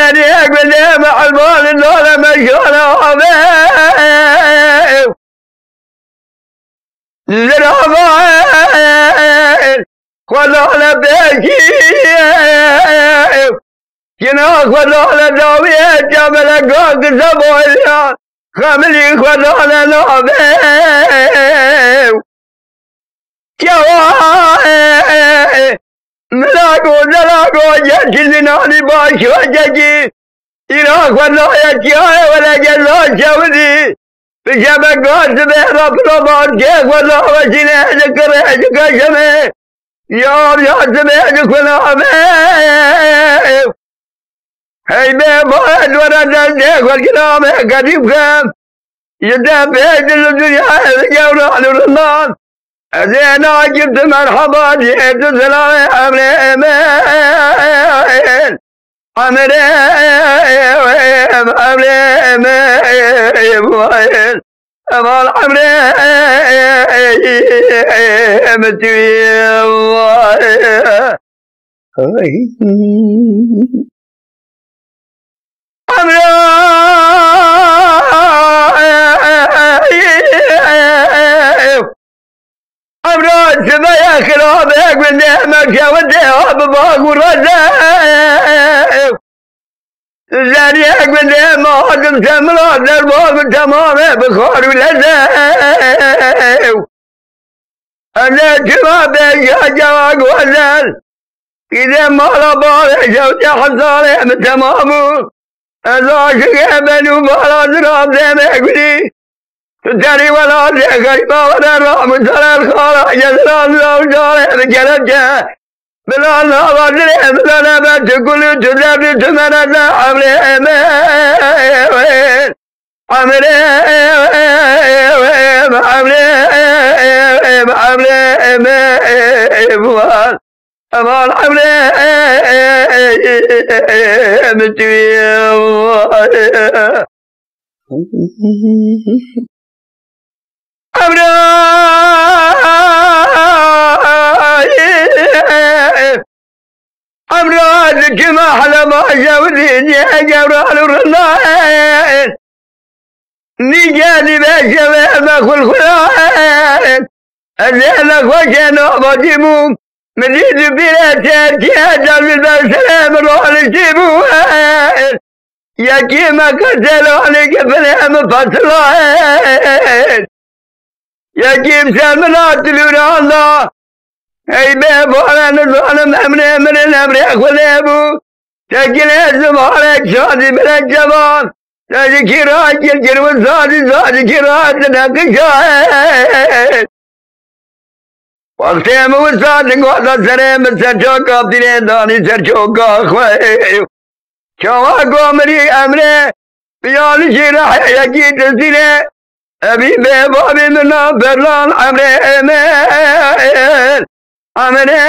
زاني أقول مع المال اللي مشونا عبيب زرافة خلونا بيشيب جناح خلونا داوية جبل قاق زبويا خملي خلونا نعبيب جوائب ملاقو جاتلنا لباش وجدي إراك والله يتياي ولا جلال شودي بشبكات بيرب ربان كيف والله وسنة ذكر شمي يا سمعتك ونعمي هاي بيباد ورد الديك والكلام قريب كام يدام بيت الدنيا جورا للرمان أزينا جبت مرحبا جئت سلام أمرين أمرين أمال أمرين أمراض سمايا خلابك من نعمك وديها بباق ورزاق زانيك من نعمك تمرض الباق تمام بخار ولزاق أنا جوابك يا جواق وزال إذا ما ربالي شوتي حصالي من تمامه أزاشق أبنو مالا زراب زيمك بدي تدري ولا غريبة ولا رحم سلا الخالق جزران لو جاري بجلجة بلا الله وزري بلا نبت كل تدري تمنى عمري أمال عمري أمراض كما حلا ما جاودين يا جورال الرنائن نجاني بشباب أخو الخلائن أزيلك وكانوا بجيبون مديد بلاتات يا جلب السلام روح لجيبون يا كيما قتلوا عليك فلهم فصلائن يا كيم سامنا تلونا الله اي بابو على نظام امر الامر اخو لابو تاكل اسم عليك شادي من الجبال تاكي راجل جرو صادي كراج تاكي شاهد وقتي موساد قوات سريم سرچوكا بتني داني سرچوكا خوي شوا قومري امري بيال شيرا يجي تسيني أبي بابا منا برلان عمري أمان عمري